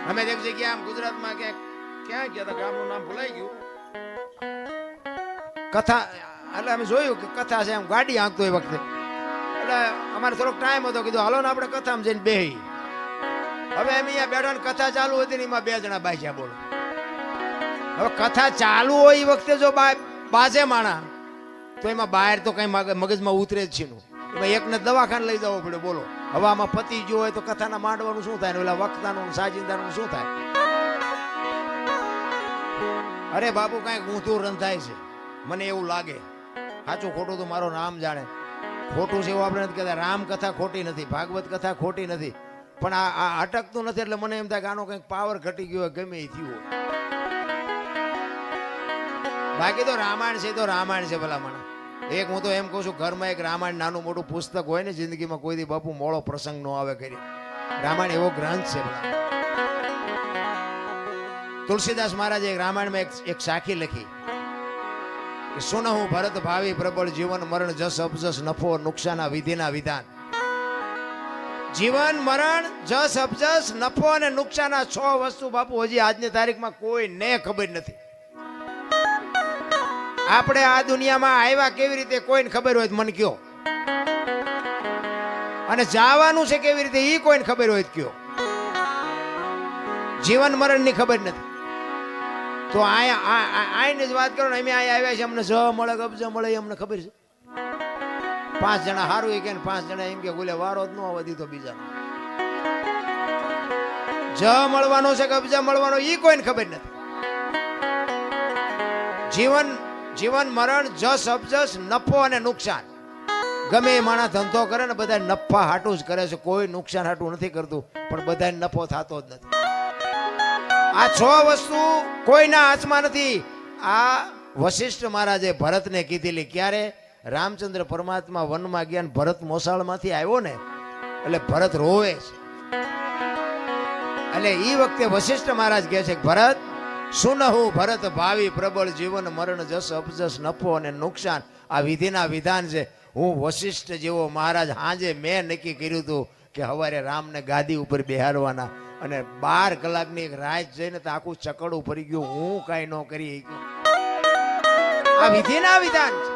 અમે એક જગ્યા આમ ગુજરાતમાં ક્યાં ગયા હતા, ગામનું નામ ભૂલાઈ ગયું, કથા એટલે અમે જોયું કે કથા છે, એમ ગાડી હાંકતો એ વખતે. એટલે અમારે થોડોક ટાઈમ હતો, કીધું હાલો ને આપણે કથામાં જઈને બેહી. હવે એમ અહીંયા બેઠા ને કથા ચાલુ હતી ને એમાં 2 જણા બાજ્યા. બોલો, હવે કથા ચાલુ હોય એ વખતે જો બાજે માણા તો એમાં બહાર તો કઈ મગજમાં ઉતરે જ છે. એમાં એકને દવાખાને લઈ જવો પડે. બોલો, હવે આમાં પતિ જો હોય તો કથાના માંડવાનું શું થાય, ઓલા વક્તાનું સાજિંદાનું શું થાય? અરે બાપુ કઈક ઊંધું રંધાય છે, મને એવું લાગે. સાચું ખોટું તો મારો નામ જાણે. ખોટું છે એવું આપણે નથી કહેતા. રામકથા ખોટી નથી, ભાગવત કથા ખોટી નથી, પણ આ અટકતું નથી. એટલે મને એમ થાય કે આનો કંઈક પાવર ઘટી ગયો હોય, ગમે એ થયું હોય. બાકી તો રામાયણ છે તો રામાયણ છે ભલામણ. એક હું તો એમ કહું છું, ઘરમાં એક રામાયણ નાનું મોટું પુસ્તક હોય ને, જિંદગીમાં કોઈ દી બાપુ મોડો પ્રસંગ નો આવે કરી. રામાયણ એવો ગ્રંથ છે ભલા. તુલસીદાસ મહારાજે રામાયણમાં એક સાખી લખી કે સુનહું ભરત ભાવી પ્રબળ જીવન મરણ જસ અપજસ નફો નુકસાના વિધિના વિધાન. જીવન મરણ જસ અપજસ નફો અને નુકસાના 6 વસ્તુ બાપુ હજી આજની તારીખમાં કોઈને ખબર નથી. આપણે આ દુનિયામાં આવ્યા કેવી રીતે કોઈને ખબર હોય મને કયો, અને જવાનું છે કેવી રીતે એ કોઈને ખબર હોય કયો. જીવન મરણ ની ખબર નથી. તો આઈને જ વાત કરો ને, અમે અહીંયા આવ્યા છે, અમને જ મળે કબજ મળે અમને ખબર છે. 5 જણા હારું એ કે 5 જણા એમ કે બોલે વારો જ ન આવવા દીધો બીજા. જ મળવાનો છે કબજા મળવાનો એ કોઈને ખબર નથી. જીવન મરણ જસ અપજસ નફો અને નુકસાન. ગમે એ માણસ ધંધો કરે ને બધા નફા હાટું જ કરે છે, કોઈ નુકસાન હાટું નથી કરતું, પણ બધા નફો થતો જ નથી. આ 6 વસ્તુ કોઈના હાથમાં નથી. આ વશિષ્ઠ મહારાજે ભરતને કીધેલી. ક્યારે? રામચંદ્ર પરમાત્મા વનમાં ગયા ને ભરત મોસાળમાંથી આવ્યો ને, એટલે ભરત રોવે છે. એટલે એ વખતે વશિષ્ઠ મહારાજ કહે છે, ભરત સુનહું ભરત ભાવી પ્રબળ જીવન મરણ જસ અપજસ નફો અને નુકસાન આ વિધિના વિધાન છે. હું વશિષ્ઠ જેવો મહારાજ હાજે મેં નક્કી કર્યું હતું કે હવારે રામને ગાદી ઉપર બેહારવાના, અને 12 કલાકની એક રાત જઈને તો આખું ચકડું ફરી ગયું. હું કાંઈ ન કરી. આ વિધિના વિધાન છે.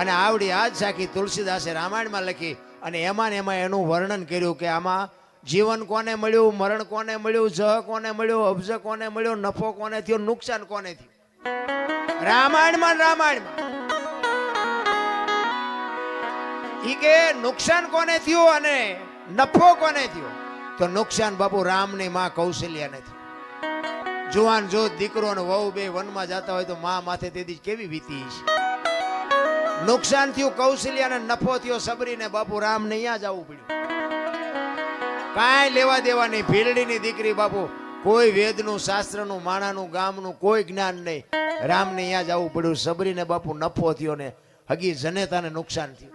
અને આવડી આજ સાખી તુલસીદાસે રામાયણમાં લખી, અને એમાં એનું વર્ણન કર્યું કે આમાં જીવન કોને મળ્યું, મરણ કોને મળ્યું, જહ કોને મળ્યું, અબજ કોને મળ્યો, નફો કોને થયો, નુકસાન કોને થયું. રામાયણમાં ઈ કે નુકસાન કોને થયું અને નફો કોને થયો. તો નુકસાન બાપુ રામની માં કૌશલ્યાને થયું. જુવાન જો દીકરો અને વહુ બે વનમાં જતા હોય તો માં માથે તેથી કેવી વીતી છે. નુકસાન થયું કૌશલ્યાને, નફો થયો સબરીને. બાપુ રામને અહીંયા જવું પડ્યું. કાંઈ લેવા દેવા નહીં. ભીલડીની દીકરી બાપુ, કોઈ વેદનું શાસ્ત્રનું માણાનું ગામનું કોઈ જ્ઞાન નહીં. રામને અહીંયા જવું પડ્યું. સબરીને બાપુ નફો થયો ને હગી જનેતાને નુકસાન થયું.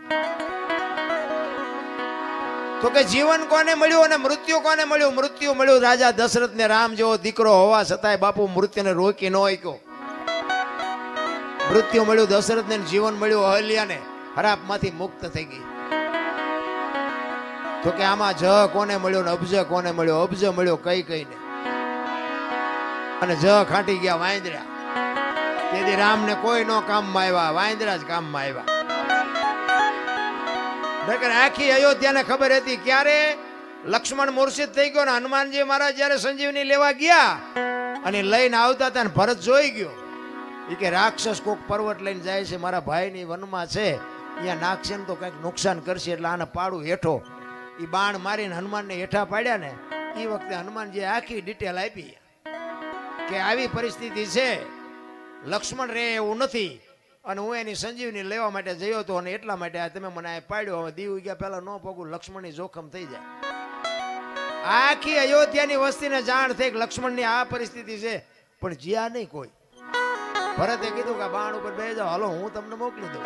તો કે જીવન કોને મળ્યું અને મૃત્યુ કોને મળ્યું? મૃત્યુ મળ્યું રાજા દશરથને. રામ જેવો દીકરો હોવા છતાંય બાપુ મૃત્યુને રોકી ન શક્યો. મૃત્યુ મળ્યું દશરથને, જીવન મળ્યું અહલ્યાને. હરાપમાંથી મુક્ત થઈ ગઈ. તો કે આમાં જ કોને મળ્યો ને અબજ કોને મળ્યો? અબજ મળ્યો કઈ કઈને, અને જ ખાટી ગયા વાંદરા. તેથી રામને કોઈ નો કામમાં આવ્યા, વાંદરા જ કામમાં આવ્યા. આખી અયોધ્યાને ખબર હતી. ક્યારે? લક્ષ્મણ મૂર્છિત થઈ ગયો ને હનુમાનજી મહારાજ જયારે સંજીવની લેવા ગયા અને લઈને આવતા હતા ને ભરત જોઈ ગયો. એ કે રાક્ષસ કોક પર્વત લઈને જાય છે, મારા ભાઈની વનમાં છે, અહીંયા નાખશે ને તો કંઈક નુકસાન કરશે, એટલે આને પાડું હેઠો. એ બાણ મારીને હનુમાનને હેઠા પાડ્યા ને એ વખતે હનુમાનજી આખી ડિટેલ આપી કે આવી પરિસ્થિતિ છે, લક્ષ્મણ રે એવું નથી, અને હું એની સંજીવની લેવા માટે જયો હતો, અને એટલા માટે તમે મને આ પાડ્યો. હવે દીવ ગયા પહેલા ન પગું, લક્ષ્મણની જોખમ થઈ જાય. આખી અયોધ્યાની વસ્તીને જાણ થઈ કે લક્ષ્મણની આ પરિસ્થિતિ છે, પણ જ્યાં નહીં કોઈ. ભરતે કીધું કે બાણ ઉપર બેસી જાઓ, હાલો હું તમને મોકલી દઉં.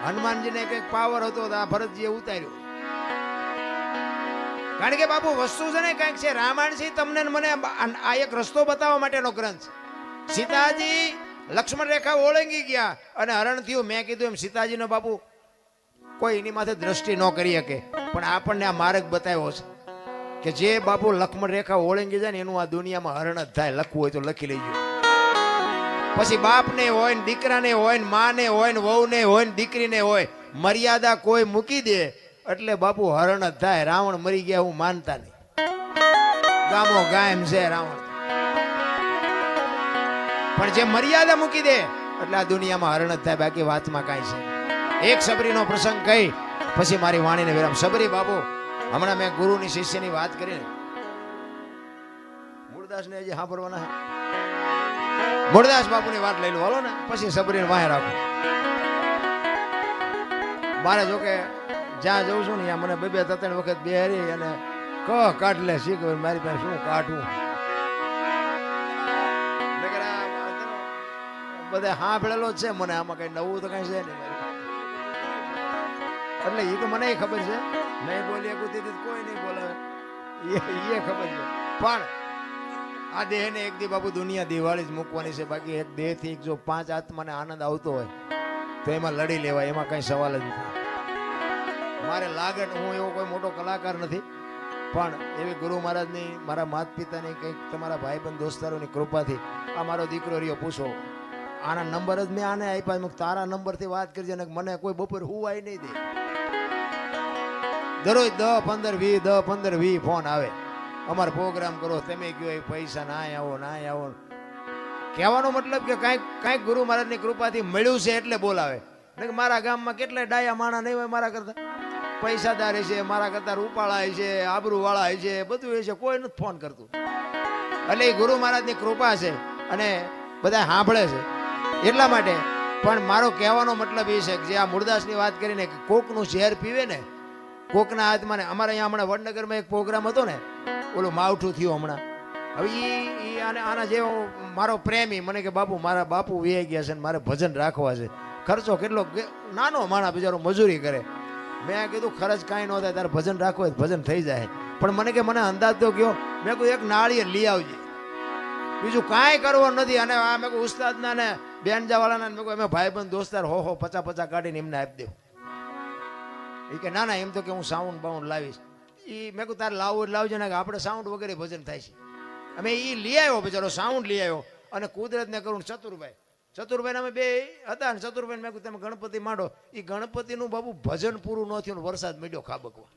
હનુમાનજીને કઈક પાવર હતો, આ ભરતજીએ ઉતાર્યું. કારણ કે બાપુ વસ્તુ છે ને કઈક છે. રામાયણ છે તમને મને આ એક રસ્તો બતાવવા માટેનો ગ્રંથ છે. સીતાજી લક્ષ્મણ રેખા ઓળંગી ગયા અને હરણ થયું. મેં કીધું એમ સીતાજીનો બાપુ કોઈ એની માથે દ્રષ્ટિ ન કરી શકે, પણ આપણને આ માર્ગ બતાવ્યો છે કે જે બાપુ લક્ષ્મણ રેખા ઓળંગી જાય ને એનું આ દુનિયામાં હરણ જ થાય. લખવું હોય તો લખી લેજો. પછી બાપને હોય ને દીકરાને હોય ને માને હોય ને વહુને હોય ને દીકરીને હોય, મર્યાદા કોઈ મૂકી દે એટલે બાપુ હરણ જ થાય. રાવણ મરી ગયા હું માનતા નહીં. ગામો ગાયમ છે રાવણ, પણ જે મર્યાદા મૂકી દે એટલે આ દુનિયામાં હરણ જ થાય. બાકી વાતમાં કાંઈ છે. એક સબરીનો પ્રસંગ કહી પછી મારી વાણીને વિરામ. સબરી બાપુ, હમણાં મેં ગુરુની શિષ્યની વાત કરી, મૂળદાસને હજી સાંભળવાના. મૂળદાસ બાપુની વાત લઈ લો હાલો ને, પછી સબરીને વાહે રાખો. મારે જોકે જ્યાં જઉં છું ને ત્યાં મને બે ત્રણ વખત બેહરી અને કાઢ લે શીખ મારી પાસે શું કાઢવું. બધા સાંભળેલો જ છે મને, આમાં કઈ નવું તો કઈ છે નહીં એટલે એ તો મને ખબર છે. નહીં બોલી કોઈ નહીં બોલાવે એ ખબર છે. પણ આ દેહ ને એક દી બાપુ દુનિયા દિવાળી જ મૂકવાની છે. બાકી એક દેહ થી જો 5 આત્માને આનંદ આવતો હોય તો એમાં લડી લેવાય, એમાં કઈ સવાલ જ નથી. મારે લાગે હું એવો કોઈ મોટો કલાકાર નથી, પણ એવી ગુરુ મહારાજની, મારા માતા પિતાની, કંઈક તમારા ભાઈબંધ દોસ્તારોની કૃપાથી આ મારો દીકરો રહ્યો. પૂછો આના નંબર જ મેં આને આપ્યા. તારા નંબરથી વાત કરજે ને મને કોઈ બપોર હુવાય નહીં દે. દરરોજ 10, 15, 20 ફોન આવે, અમારો પ્રોગ્રામ કરો, તમે કયો એ પૈસા ના આવો. કહેવાનો મતલબ કે કાંઈક ગુરુ મહારાજની કૃપાથી મળ્યું છે એટલે બોલાવે. મારા ગામમાં કેટલાય ડાયા માણા નહીં હોય મારા કરતા, પૈસાદાર છે, મારા કરતા રૂપાળા છે, આબરૂ વાળા છે, બધું છે, કોઈ નથી ફોન કરતું. એટલે એ ગુરુ મહારાજની કૃપા છે અને બધા સાંભળે છે એટલા માટે. પણ મારો કહેવાનો મતલબ એ છે કે જે આ મૂળદાસની વાત કરીને કોકનું ઝેર પીવે ને, કોકના હાથમાં. અમારે અહીંયા હમણાં વડનગરમાં એક પ્રોગ્રામ હતો ને, ઓલું માવઠું થયું હમણાં. હવે એ આના જેવો મારો પ્રેમી મને કે બાપુ, મારા બાપુ વે ગયા છે ને મારે ભજન રાખવા છે. ખર્ચો કેટલો, નાનો માણા બિચારો મજૂરી કરે. મેં કીધું ખર્ચ કાંઈ ન થાય, તારે ભજન રાખવું હોય ભજન થઈ જાય. પણ મને કે મને અંદાજ તો ગયો. મેં કહ્યું એક નાળિયેર લઈ આવજે, બીજું કાંઈ કરવું નથી. અને આ મેં કહું ઉસ્તાદના ને બેનજાવાળાના મેં કહું અમે ભાઈબંધ દોસ્તાર 50 કાઢીને એમને આપી દેવું. એ કે ના એમ તો કે હું સાઉન્ડ બાઉન્ડ લાવીશ. એ મેં કહું તારે લાવવું લાવજે ને, આપણે સાઉન્ડ વગેરે ભજન થાય છે. અમે એ લઈ આવ્યો બિચારો, સાઉન્ડ લઈ આવ્યો. અને કુદરતને કરું ચતુરભાઈ અમે બે હતા ને. ચતુરભાઈ મેં કહ્યું તમે ગણપતિ માંડો. એ ગણપતિનું બાબુ ભજન પૂરું ન થયું, વરસાદ મળ્યો ખાબકવા.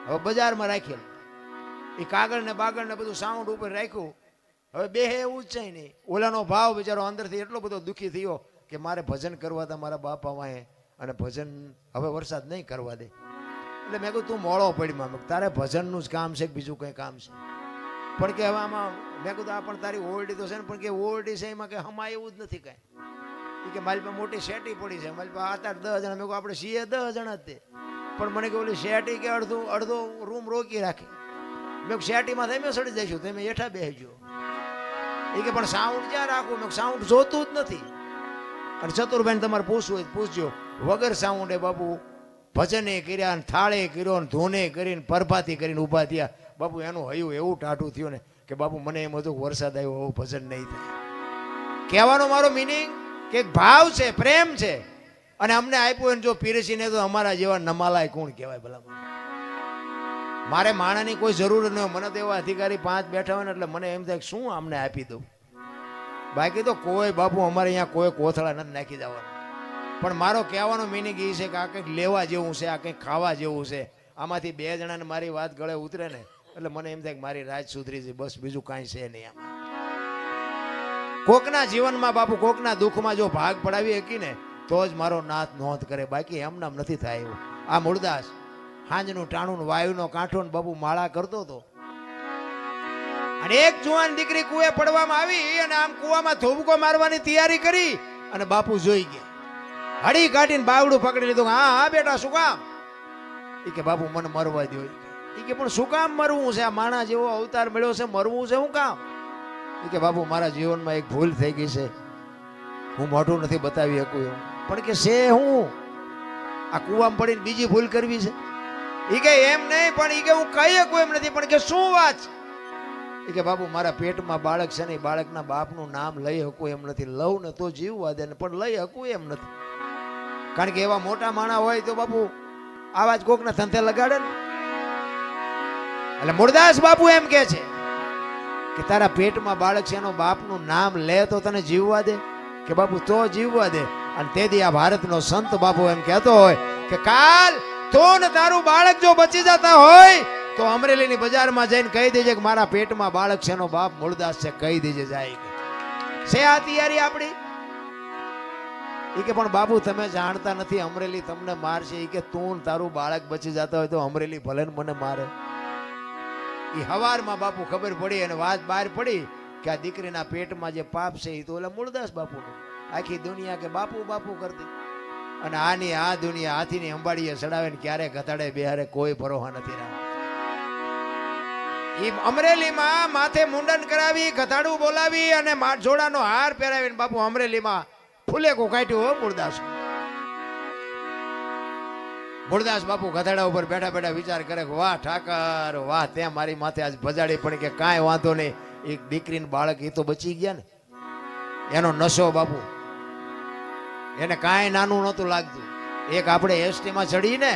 હવે બજારમાં રાખેલું એ કાગળ ને બાગળ ને બધું સાઉન્ડ ઉપર રાખ્યું. હવે બે એવું જ છે નહીં. ઓલાનો ભાવ બિચારો અંદરથી એટલો બધો દુઃખી થયો કે મારે ભજન કરવા હતા મારા બાપા વાંહે, અને ભજન હવે વરસાદ નહીં કરવા દે. એટલે મેં કહ્યું તું મોળો પડીમાં, તારે ભજનનું જ કામ છે કે બીજું કંઈ કામ છે? પણ કે હવે આમાં મેં કીધું આ પણ તારી ઓરડી તો છે ને, પણ કે ઓરડી છે એમાં કે હમા એવું જ નથી કાંઈ. એ કે મારી પાસે મોટી શેટી પડી છે, મારી પાસે 8-10 જણા. મેં કહું આપણે છીએ 10 જણા જ તે, પણ મને કે ઓલી શેટી કે અડધો રૂમ રોકી રાખે. મેં શેટીમાં તમે સડી જઈશું, તમે હેઠા બેસજો. એ કે પણ સાઉન્ડ ક્યાં રાખવું? મેં સાઉન્ડ જોતું જ નથી. અને ચતુરભાઈ તમારે પૂછવું હોય પૂછજો, વગર સાઉન્ડે બાપુ ભજને કર્યા, થાળે કર્યો, ધૂને કરીને પરભાતી કરીને ઊભા થયા. બાપુ એનું હયું એવું ટાઢું થયું ને કે બાપુ મને એમ હતું વરસાદ આવ્યો એવું ભજન નહીં થાય. કહેવાનો મારો મિનિંગ કે ભાવ છે, પ્રેમ છે, અને અમને આપ્યું એને જો પીરસીને તો અમારા જેવા નમાલાય કોણ કહેવાય ભલા? મારે માણાની કોઈ જરૂર ન હોય. મને તો એવા અધિકારી 5 બેઠા હોય ને એટલે મને એમ થાય શું અમને આપી દઉં. બાકી તો કોઈ બાપુ અમારે અહીંયા કોઈ કોથળા નથી નાખી જવાનું. પણ મારો કહેવાનો મિનિંગ એ છે કે આ કંઈક લેવા જેવું છે, આ કંઈક ખાવા જેવું છે. આમાંથી 2 જણાને મારી વાત ગળે ઉતરે ને એટલે મને એમ થાય કે મારી રાજ સુધરી છે, બસ બીજું કાંઈ છે નહીં. આમાં કોકના જીવનમાં બાપુ કોકના દુઃખમાં જો ભાગ પડાવી શકી ને તો જ મારો નાથ નોંધ કરે, બાકી એમનામ નથી થાય એવું. આ મૂળદાસ હાંજનું ટાણું વાયુનો કાંઠો ને બાપુ માળા કરતો હતો. અને એક જુવાન દીકરી કુએ પડવામાં આવી અને આમ કુવામાં ધોબકો મારવાની તૈયારી કરી અને બાપુ જોઈ ગયા. હળી કાઢીને બાવડું પકડી લીધું. હા બેટા શું કામ? એ કે બાપુ મને મરવા દો. એ કે પણ શું કામ મરવું છે? આ માણા જેવો અવતાર મળ્યો છે, મરવું છે શું કામ? એ કે બાપુ મારા જીવનમાં એક ભૂલ થઈ ગઈ છે, હું મોઢું નથી બતાવી શકું એવું. પણ કે છે હું આ કુવામાં પડીને બીજી ભૂલ કરવી છે? એ કે એમ નહીં, પણ એ કે હું કહી શકું એમ નથી. પણ કે શું વાત છે? એ કે બાપુ મારા પેટમાં બાળક છે ને, બાળકના બાપનું નામ લઈ શકું એમ નથી. લઉં ને તો જીવવા દે ને, પણ લઈ શકું એમ નથી. કારણ કે એવા મોટા માણા હોય તો બાપુ આવા જ કોકના ધંધે લગાડે ને. એટલે મૂળદાસ બાપુ એમ કે છે કે તારા પેટમાં બાળક છે એનો બાપનું નામ લે તો તને જીવવા દે? કે બાપુ તો જીવવા દે. અને તેથી આ ભારતનો સંત બાપુ એમ કહેતો હોય કે કાલ તો ને તારું બાળક જો બચી જતા હોય તો અમરેલીની બજારમાં જઈને કહી દેજે કે મારા પેટમાં બાળક છે એનો બાપ મૂળદાસ છે, કહી દેજે જાય છે. આ તૈયારી આપણી? એ કે પણ બાપુ તમે જાણતા નથી, અમરેલી તમને મારશે. એ કે તું તારું બાળક બચી જતા હોય તો અમરેલી ભલે ને મને મારે. એ હવારમાં બાપુ ખબર પડી અને વાત બહાર પડી કે આ દીકરીના પેટમાં જે પાપ છે એ તો ઓલા મૂળદાસ બાપુનું. આખી દુનિયા કે બાપુ બાપુ કરતી. અને આની આ દુનિયા હાથીની અંબાડીએ ચડાવે ને ક્યારે ઘટાડે બેહારે કોઈ ભરોહા નથી રહ્યા. ઈ અમરેલીમાં માથે મુંડન કરાવી, ગધાડું બોલાવી અને જોડાનો હાર પહેરાવીને બાપુ અમરેલીમાં ફૂલેકું કાઢ્યું હો મૂળદાસ. મૂળદાસ બાપુ ગધાડા ઉપર બેઠા બેઠા વિચાર કરે કે વાહ ઠાકર વાહ, ત્યાં મારી માથે આજ ભજાડી પડી કે કાંઈ વાંધો નહીં, એક દીકરીને બાળક એ તો બચી ગયા ને. એનો નશો બાપુ, એને કાંઈ નાનું નહોતું લાગતું. એક આપણે એસટીમાં ચડીને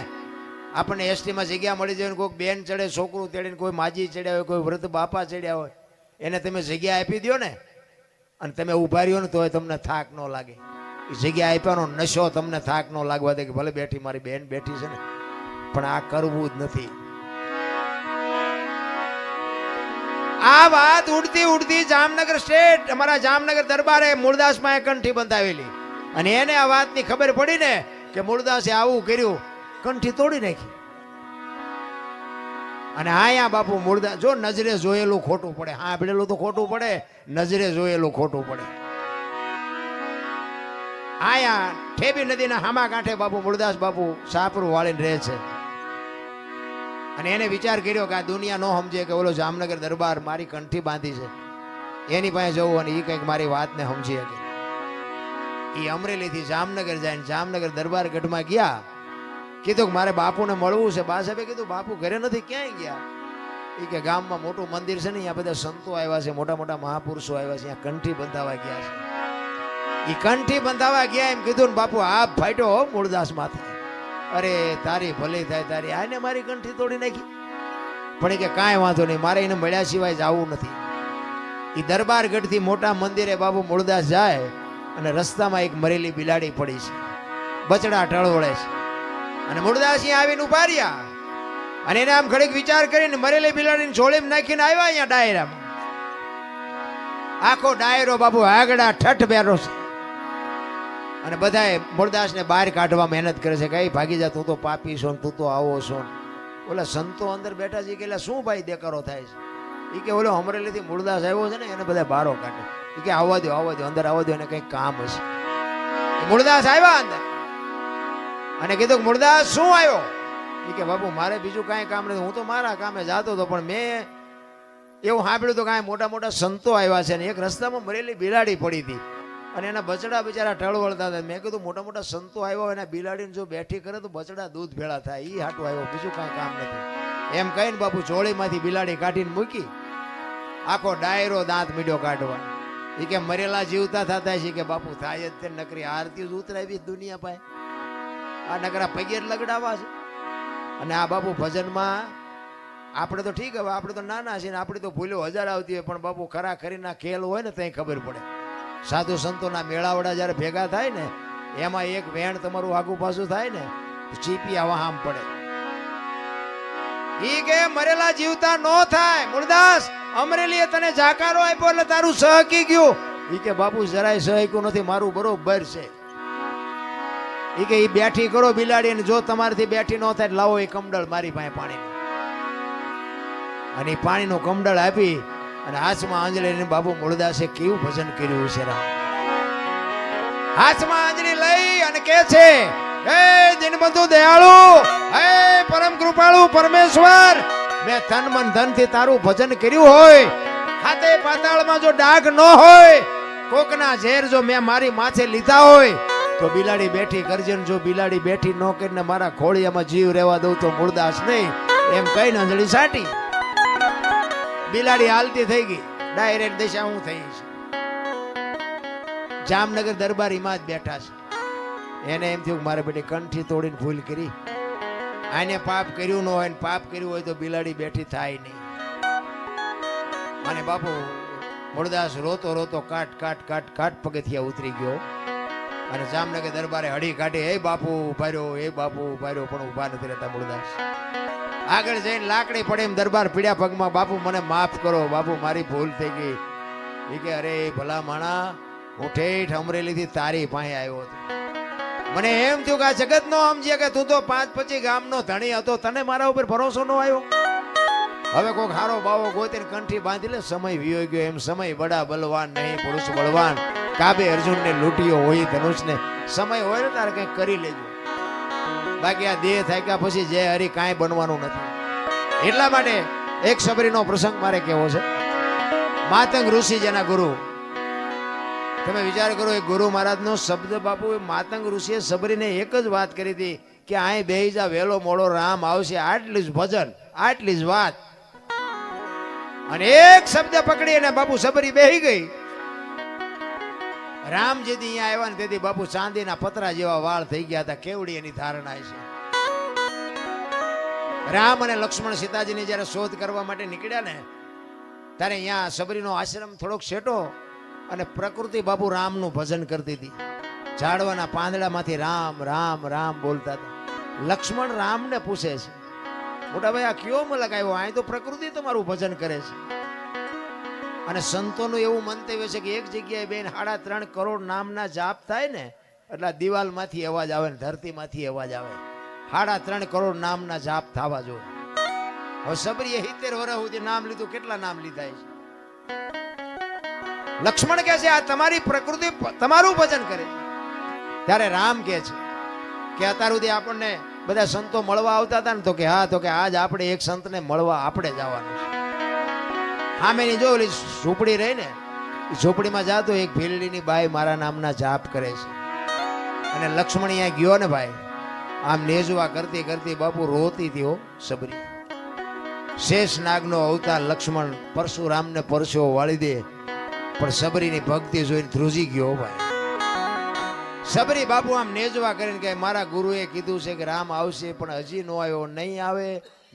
આપણને એસટીમાં જગ્યા મળી જાય, કોઈક બેન ચડે, છોકરું ચડીને કોઈ માજી ચડ્યા હોય, કોઈ વૃદ્ધ બાપા ચડ્યા હોય, એને તમે જગ્યા આપી દો ને અને તમે ઉભા રહ્યો ને તોય તમને થાક ન લાગે. એ જગ્યા આપ્યાનો નશો તમને થાક ન લાગવા દે કે ભલે બેઠી મારી બેન બેઠી છે ને, પણ આ કરવું જ નથી. આ વાત ઉડતી ઉડતી જામનગર સ્ટેટ, અમારા જામનગર દરબારે મૂળદાસમાં કંઠી બંધાવેલી અને એને આ વાતની ખબર પડી ને કે મૂળદાસે આવું કર્યું, કંઠી તોડી નાખી. અને આયા બાપુ મૂળદાસ જો નજરે જોયેલું ખોટું પડે, હા ભેળેલું તો ખોટું પડે, નજરે જોયેલું ખોટું પડે. આયા ઠેબી નદીના હામા કાંઠે બાપુ મૂળદાસ બાપુ સાપરું વાળીને રહે છે. અને એને વિચાર કર્યો કે આ દુનિયા નો સમજે કે ઓલો જામનગર દરબાર મારી કંઠી બાંધી છે, એની પાસે જવું અને એ કંઈક મારી વાતને સમજી શકે. એ અમરેલીથી જામનગર જાય, જામનગર દરબાર ગઢમાં ગયા, કીધું કે મારે બાપુને મળવું છે. બા સાહેબે કીધું બાપુ ઘરે નથી, ક્યાંય ગયા? એ કે ગામમાં મોટું મંદિર છે ને, અહીંયા બધા સંતો આવ્યા છે, મોટા મોટા મહાપુરુષો આવ્યા છે, અહીંયા કંઠી બંધાવા ગયા છે. એ કંઠી બંધાવા ગયા એમ કીધું ને બાપુ હાથ ફાટ્યો મૂળદાસ માથે. અરે તારી ભલી થાય તારી, આને મારી કંઠી તોડી નાખી. પણ કે કાંઈ વાંધો નહીં, મારે એને મળ્યા સિવાય જવું નથી. એ દરબાર ગઢથી મોટા મંદિરે બાપુ મૂળદાસ જાય અને રસ્તામાં એક મરેલી બિલાડી પડી છે, બચડા ટળવળે છે. અને મૂળદાસ અહીંયા આવીને ઉભા રહ્યા અને એને આમ ઘડીક વિચાર કરીને મરેલી બિલાડીને જોડીમાં નાખીને આવ્યા અહીંયા ડાયરામાં. આખો ડાયરો બાપુ આગડા ઠઠ બેરો છે અને બધાએ મૂળદાસને બહાર કાઢવા મહેનત કરે છે. કઈ ભાગી જા, તું તો પાપી છો, તું તો આવો છો. ઓલા સંતો અંદર બેઠા છે કે એટલે શું ભાઈ દેકારો થાય છે? એ કે ઓલો અમરેલીથી મૂળદાસ આવ્યો છે ને, એને બધા બારો કાઢે. એ કે આવવા દો અંદર આવવા દો, એને કંઈક કામ હશે. મૂળદાસ આવ્યા અંદર અને કીધું કે મૂળદાસ શું આવ્યો? એ કે બાપુ મારે બીજું કાંઈ કામ નથી, હું તો મારા કામે જાતો હતો, પણ મેં એવું સાંભળ્યું તો કાંઈ મોટા મોટા સંતો આવ્યા છે ને એક રસ્તામાં મરેલી બિલાડી પડી હતી અને એના બચડા બિચારા ટળવળતા હતા. મેં કીધું મોટા મોટા સંતો આવ્યા હોય, એના બિલાડીને જો બેઠી કરે તો બચડા દૂધ ભેળા થાય, એ હાટું આવ્યો, બીજું કાંઈ કામ નથી. એમ કહીને બાપુ ચોળીમાંથી બિલાડી કાઢીને મૂકી, આખો ડાયરો દાંત મીડ્યો કાઢવા. એ કે મરેલા જીવતા થતા છે કે બાપુ થાય જ તે, નકરી આરતી જ ઉતરાવી દુનિયા પાસે, આ નકરા પગે લગડાવા છે. અને આ બાપુ ભજનમાં આપણે તો ઠીક, હવે આપણે તો નાના છીએ ને આપણી તો ભૂલો હજાર આવતી હોય, પણ બાપુ ખરા ખરીના ખેલ હોય ને ત્યાં ખબર પડે. સાધુ સંતોના મેળાવડા જ્યારે ભેગા થાય ને, એમાં એક વેણ તમારું આગુ પાછું થાય ને, ચીપી આવા આમ પડે. ઈ કે મરેલા જીવતા નો થાય. મૂળદાસ અમરેલીએ તને જાકારો આપ્યો એટલે તારું સહકી ગયું. ઈ કે બાપુ જરાય સહક્યું નથી, મારું બરોબર છે. ઈ કે ઈ બેઠી કરો બિલાડી, ને જો તમારાથી બેઠી ન થાય લાવો એ કમડળ મારી પાસે પાણી. અને પાણીનું કમડળ આપી અને હાથમાં આંજળી બાપુ મૂળદાસે કેવું ભજન કર્યું છે. હાથમાં આંજળી લઈ અને કે છે, હે દિનબંધુ દયાળુ, હે પરમ કૃપાળુ પરમેશ્વર, મેં તન મન ધન થી તારું ભજન કર્યું હોય, હાથે પાતાળમાં જો ડાઘ ન હોય, કોકના ઝેર જો મેં મારી માથે લીધા હોય તો બિલાડી બેઠી કરજે. જો બિલાડી બેઠી ન કરીને મારા ખોળિયામાં જીવ રહેવા દઉં તો મૂળદાસ નહીં, એમ કહીને આંજળી સાટી. બિલાડી હાલતી થઈ ગઈ, ડાયરેક્ટ દિશા હું થઈ છે. જામનગર દરબારીમાં જ બેઠા છે. એને એમ થયું મારે બેટી કંઠી તોડીને ભૂલ કરી, આને પાપ કર્યું ન હોય ને પાપ કર્યું હોય તો બિલાડી બેઠી થાય નહીં. અને બાપુ મૂળદાસ રોતો રોતો કાટ કાટ કાટ કાટ પગથિયા ઉતરી ગયો અને જામનગર દરબારે હડી કાઢી, હે બાપુ ઉભા રહ્યો, હે બાપુ ઉભા રહ્યો, પણ ઉભા નથી રહેતા. મૂળદાસ આગળ જઈને લાકડી પડે એમ દરબાર પીડ્યા પગમાં, બાપુ મને માફ કરો, બાપુ મારી ભૂલ થઈ ગઈ. એ કે અરે ભલા માણા, હું ઠેઠ અમરેલીથી તારી પાસે આવ્યો હતો. મને એમ થયું કે આ જગત નો સમજ્યા કે તું તો 5-25 ગામનો ધણી હતો, તને મારા ઉપર ભરોસો ન આવ્યો. હવે કોઈક હારો બાવો ગોતીને કંઠી બાંધી લે, સમય વિયો ગયો એમ. સમય બડા બલવાન નહીં, પુરુષ બળવાન. કાબે અર્જુનને લૂંટ્યો હોય ધનુષને. સમય હોય ને તારે કંઈક કરી લેજો, બાકી આ દેહ થાક્યા પછી જે હરી કાંઈ બનવાનું નથી. એટલા માટે એક સબરીનો પ્રસંગ મારે કહેવો છે. માતંગ ઋષિ જેના ગુરુ, તમે વિચાર કરો, એ ગુરુ મહારાજનો શબ્દ બાપુ, એ માતંગ ઋષિએ સબરીને એક જ વાત કરી હતી કે અહીં બેહી જા, વેલો મોડો રામ આવશે. આટલી જ ભજન, આટલી જ વાત. અને એક શબ્દ પકડી અને બાપુ સબરી બેહી ગઈ. રામ જેથી અહીંયા આવ્યા ને તેથી બાપુ ચાંદીના પતરા જેવા વાળ થઈ ગયા હતા. કેવડી એની ધારણા છે. રામ અને લક્ષ્મણ સીતાજીની જયારે શોધ કરવા માટે નીકળ્યા ને, ત્યારે અહીંયા સબરીનો આશ્રમ થોડોક શેટો, અને પ્રકૃતિ બાપુ રામનું ભજન કરતી હતી. ઝાડવાના પાંદડામાંથી રામ રામ રામ બોલતા હતા. લક્ષ્મણ રામને પૂછે છે, મોટા ભાઈ આ કયો મલક આવ્યો? અહીં તો પ્રકૃતિ તમારું ભજન કરે છે. અને સંતોનું એવું મંતવ્ય છે કે એક જગ્યાએ બેન 3.5 કરોડ નામના જાપ થાય ને એટલે દિવાલમાંથી અવાજ આવે ને ધરતીમાંથી અવાજ આવે. 3.5 કરોડ નામના જાપ થવા જોઈએ. હવે સબરીએ 70 વર્ષ સુધી નામ લીધું. કેટલા નામ લીધા છે? લક્ષ્મણ કહે છે આ તમારી પ્રકૃતિ તમારું ભજન કરે છે. ત્યારે રામ કહે છે કે અત્યાર સુધી આપણને બધા સંતો મળવા આવતા હતા ને, તો કે હા, તો કે આજ આપણે એક સંતને મળવા આપણે જવાનું છે. સામેની જો ઓલી ઝૂંપડી રહી ને, એ ઝૂંપડીમાં જાતો એક ભીલડીની બાઈ મારા નામના જાપ કરે છે. અને લક્ષ્મણ અહીંયા ગયો ને ભાઈ, આમ નેજવા કરતી કરતી બાપુ રોતી હતી હો સબરી. શેષ નાગનો અવતાર લક્ષ્મણ પરશુરામને પરસો વાળી દે, પણ સબરીની ભક્તિ જોઈને ધ્રુજી ગયો ભાઈ. સબરી બાપુ આમ નેજવા કરીને કે મારા ગુરુએ કીધું છે કે રામ આવશે, પણ હજી નો આવ્યો. નહીં આવે,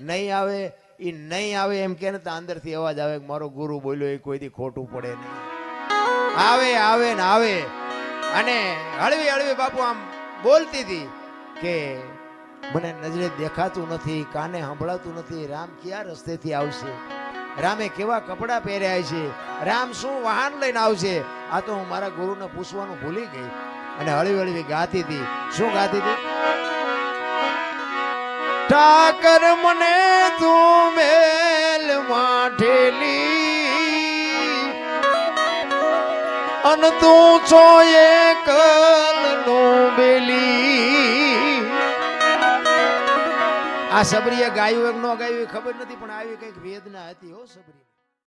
નહીં આવે, એ નહીં આવે એમ કે ને તો અંદરથી અવાજ આવે કે મારો ગુરુ બોલ્યો એ કોઈથી ખોટું પડે નહીં. આવે આવે ને આવે. અને હળવી હળવી બાપુ આમ બોલતી હતી કે મને નજરે દેખાતું નથી, કાને સંભળાતું નથી, રામ કયા રસ્તેથી આવશે, રામે કેવા કપડા પહેર્યા છે, રામ શું વાહન લઈને આવશે. આ તો હું મારા ગુરુને પૂછવાનું ભૂલી ગઈ. અને હળવી હળવી ગાતી હતી. શું ગાતી હતી? ઠાકર મને તું મેલ માઠેલી, અન તું છો એકલ નો બેલી. આ સબરીએ ગાયું એક નો ગાયું ખબર નથી, પણ આવી કઈક વેદના હતી હો સબરી.